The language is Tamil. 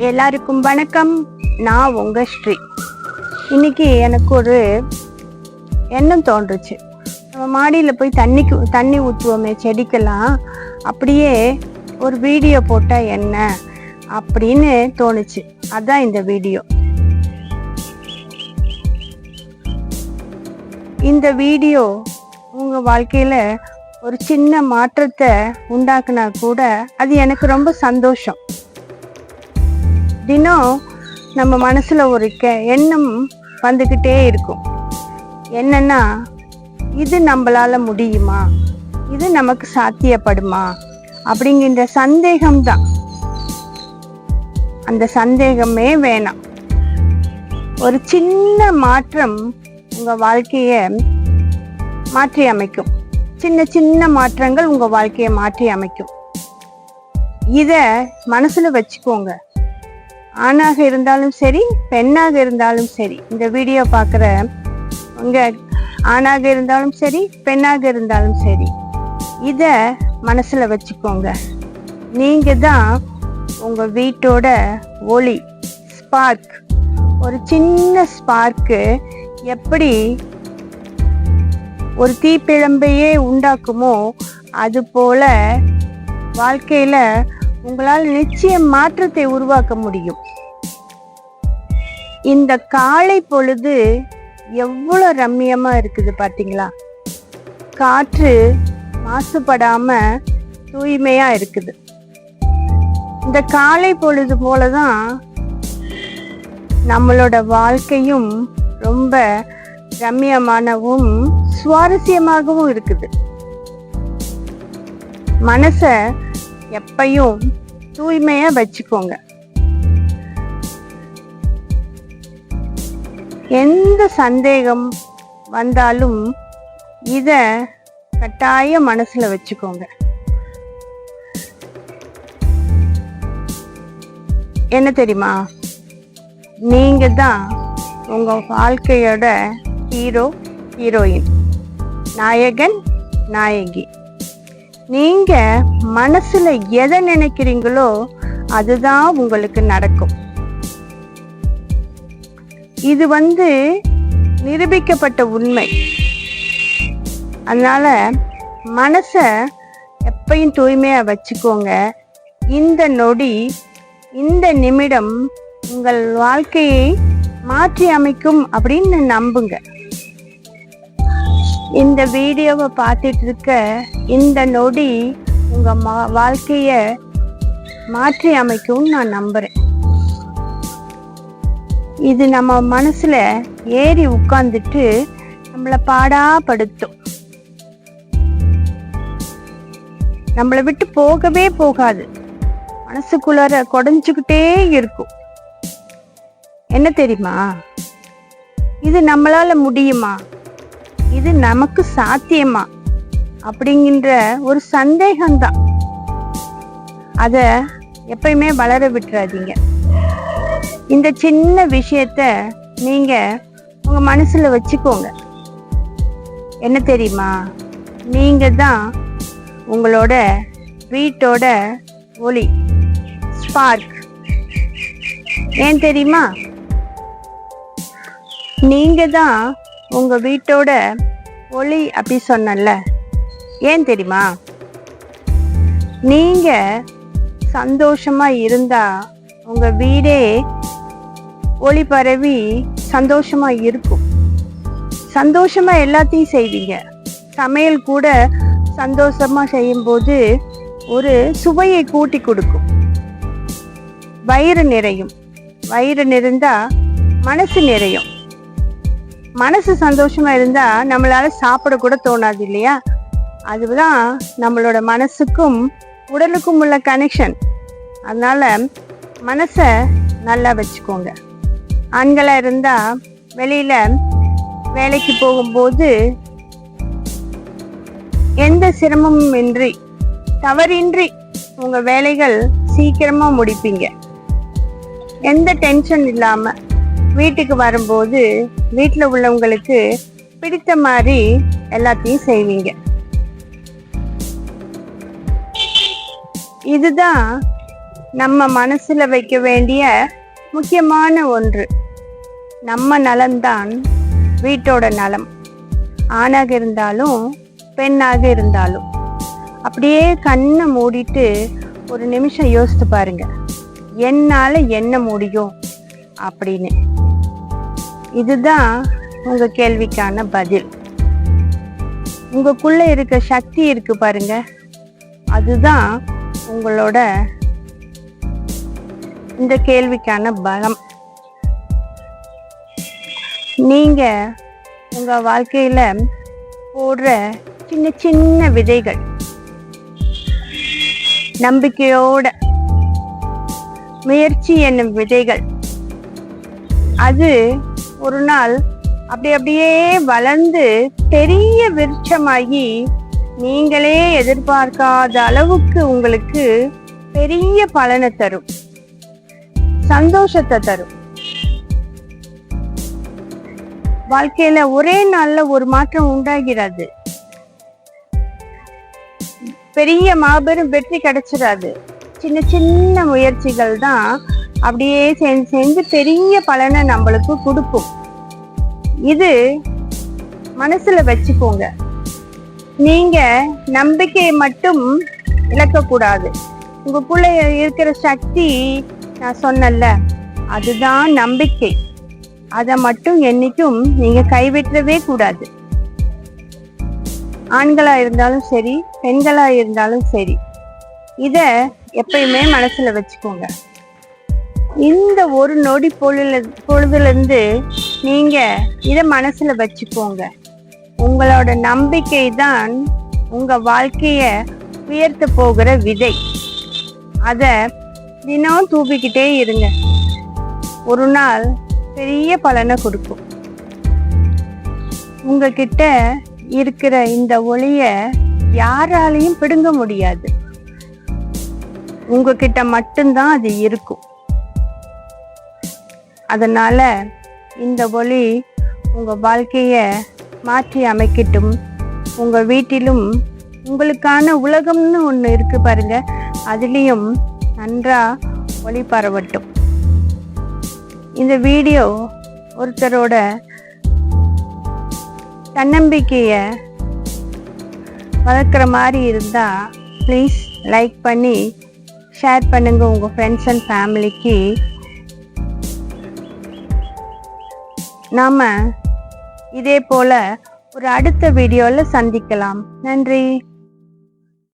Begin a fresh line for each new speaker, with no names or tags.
எல்லாருக்கும் வணக்கம். நான் உங்க ஸ்ரீ. இன்னைக்கு எனக்கு ஒரு எண்ணம் தோன்றுச்சு. நம்ம மாடியில் போய் தண்ணி ஊற்றுவோமே செடிக்கெல்லாம், அப்படியே ஒரு வீடியோ போட்டால் என்ன அப்படின்னு தோணுச்சு. அதான் இந்த வீடியோ. இந்த வீடியோ உங்கள் வாழ்க்கையில் ஒரு சின்ன மாற்றத்தை உண்டாக்குனா கூட அது எனக்கு ரொம்ப சந்தோஷம். தினம் நம்ம மனசுல ஒரு எண்ணம் வந்துக்கிட்டே இருக்கும். என்னன்னா, இது நம்மளால முடியுமா, இது நமக்கு சாத்தியப்படுமா அப்படிங்கிற சந்தேகம்தான். அந்த சந்தேகமே வேணாம். ஒரு சின்ன மாற்றம் உங்க வாழ்க்கைய மாற்றி அமைக்கும். சின்ன சின்ன மாற்றங்கள் உங்க வாழ்க்கையை மாற்றி அமைக்கும். இத மனசுல வச்சுக்கோங்க. ஆணாக இருந்தாலும் சரி, பெண்ணாக இருந்தாலும் சரி, இந்த வீடியோ பார்க்குற உங்க ஆணாக இருந்தாலும் சரி, பெண்ணாக இருந்தாலும் சரி, இத மனசுல வச்சுக்கோங்க. நீங்க தான் உங்க வீட்டோட ஒளி, ஸ்பார்க். ஒரு சின்ன ஸ்பார்க்கு எப்படி ஒரு தீப்பிழம்பையே உண்டாக்குமோ, அது போல வாழ்க்கையில உங்களால் நிச்சயம் மாற்றத்தை உருவாக்க முடியும். இந்த காலை பொழுது எவ்வளவு ரம்மியமா இருக்குது பாத்தீங்களா? காற்று மாசுபடாம தூய்மையா இருக்குது. இந்த காலை பொழுது போலதான் நம்மளோட வாழ்க்கையும் ரொம்ப ரம்மியமானவும் சுவாரஸ்யமாகவும் இருக்குது. மனச எப்பையும் தூய்மையா வச்சுக்கோங்க. எந்த சந்தேகம் வந்தாலும் இத கட்டாய மனசுல வச்சுக்கோங்க. என்ன தெரியுமா? நீங்க தான் உங்க வாழ்க்கையோட ஹீரோ, ஹீரோயின், நாயகன், நாயகி. நீங்க மனசுல எதை நினைக்கிறீங்களோ அதுதான் உங்களுக்கு நடக்கும். இது நிரூபிக்கப்பட்ட உண்மை. அதனால மனச எப்பயும் தூய்மையா வச்சுக்கோங்க. இந்த நொடி, இந்த நிமிடம் உங்கள் வாழ்க்கையை மாற்றி அமைக்கும் அப்படின்னு நம்புங்க. இந்த வீடியோவை பார்த்துட்டு இருக்க இந்த நொடி உங்க வாழ்க்கைய மாற்றி அமைக்கும் நான் நம்புறேன். இது நம்ம மனசுல ஏறி உட்கார்ந்துட்டு நம்மளை பாடாப்படுத்தும். நம்மளை விட்டு போகவே போகாது. மனசுக்குள்ளார கொடைஞ்சுக்கிட்டே இருக்கும். என்ன தெரியுமா? இது நம்மளால முடியுமா, இது நமக்கு சாத்தியமா அப்படிங்கிற ஒரு சந்தேகம்தான். அத எப்பயுமே வளர விட்டுறாதீங்க. இந்த சின்ன விஷயத்த நீங்க உங்க மனசுல வச்சுக்கோங்க. என்ன தெரியுமா? நீங்க தான் உங்களோட வீட்டோட ஒளி, ஸ்பார்க். ஏன் தெரியுமா? நீங்க தான் உங்க வீட்டோட ஒளி அப்படி சொன்னல. ஏன் தெரியுமா? நீங்க சந்தோஷமா இருந்தா உங்க வீடே ஒளி பரவி சந்தோஷமா இருக்கும். சந்தோஷமா எல்லாத்தையும் செய்வீங்க. சமையல் கூட சந்தோஷமா செய்யும் போது ஒரு சுவையை கூட்டி கொடுக்கும். வயிறு நிறையும். வயிறு நிறைந்தா மனசு நிறையும். மனசு சந்தோஷமா இருந்தா நம்மளால சாப்பிட கூட தோணாது இல்லையா? அதுதான் நம்மளோட மனசுக்கும் உடலுக்கும் உள்ள கனெக்ஷன். அதனால மனச நல்லா வச்சுக்கோங்க. ஆண்களா இருந்தா வெளியில வேலைக்கு போகும்போது எந்த சிரமமும் இன்றி, தவறின்றி உங்க வேலைகள் சீக்கிரமா முடிப்பீங்க. எந்த டென்ஷன் இல்லாம வீட்டுக்கு வரும்போது வீட்டுல உள்ளவங்களுக்கு பிடித்த மாதிரி எல்லாத்தையும் செய்வீங்க. இதுதான் நம்ம மனசுல வைக்க வேண்டிய முக்கியமான ஒன்று. நம்ம நலம்தான் வீட்டோட நலம். ஆணாக இருந்தாலும் பெண்ணாக இருந்தாலும். அப்படியே கண்ணை மூடிட்டு ஒரு நிமிஷம் யோசித்து பாருங்க, என்னால என்ன முடியும் அப்படின்னு. இதுதான் உங்க கேள்விக்கான பதில். உங்களுக்குள்ள இருக்க சக்தி இருக்கு பாருங்க, அதுதான் உங்களோட இந்த கேள்விக்கான பலம். நீங்க உங்க வாழ்க்கையில போடுற சின்ன சின்ன விதைகள், நம்பிக்கையோட முயற்சி என்னும் விதைகள், அது ஒரு நாள் அப்படியே வளர்ந்து பெரிய விருட்சமாகி நீங்களே எதிர்பார்க்காத அளவுக்கு உங்களுக்கு பெரிய பலனை தரும், சந்தோஷத்தை தரும். வாழ்க்கையில ஒரே நாள்ல ஒரு மாற்றம் உண்டாகிறது. பெரிய மாபெரும் வெற்றி கிடைச்சிடாது. சின்ன சின்ன முயற்சிகள் தான் அப்படியே சேர்ந்து பெரிய பலனை நம்மளுக்கு கொடுக்கும். இது மனசுல வச்சுக்கோங்க. நீங்க நம்பிக்கையை மட்டும் இழக்க கூடாது. உங்களுக்குள்ள இருக்கிற சக்தி நான் சொன்னல, அதுதான் நம்பிக்கை. அதை மட்டும் என்னைக்கும் நீங்க கைவிட்டவே கூடாது. ஆண்களா இருந்தாலும் சரி, பெண்களா இருந்தாலும் சரி, இத எப்பயுமே மனசுல வச்சுக்கோங்க. இந்த ஒரு நொடி பொழுதுல இருந்து நீங்க இத மனசுல வச்சுக்கோங்க. உங்களோட நம்பிக்கை தான் உங்க வாழ்க்கைய உயர்த்த போகிற விதை. அத தினம் தூக்கிக்கிட்டே இருங்க. ஒரு நாள் பெரிய பலனை கொடுக்கும். உங்ககிட்ட இருக்கிற இந்த ஒளிய யாராலையும் பிடுங்க முடியாது. உங்ககிட்ட மட்டும்தான் அது இருக்கும். அதனால இந்த ஒளி உங்க வாழ்க்கைய மாற்றி அமைக்கட்டும். உங்க வீட்டிலும் உங்களுக்கான உலகம்னு ஒண்ணு இருக்கு பாருங்க, அதுலயும் நன்றா ஒளி பரவட்டும். இந்த வீடியோ ஒருத்தரோட தன்னம்பிக்கைய வளர்க்குற மாதிரி இருந்தா ப்ளீஸ் லைக் பண்ணி ஷேர் பண்ணுங்க உங்க ஃப்ரெண்ட்ஸ் அண்ட் ஃபேமிலிக்கு. நாம இதே போல ஒரு அடுத்த வீடியோல சந்திக்கலாம். நன்றி.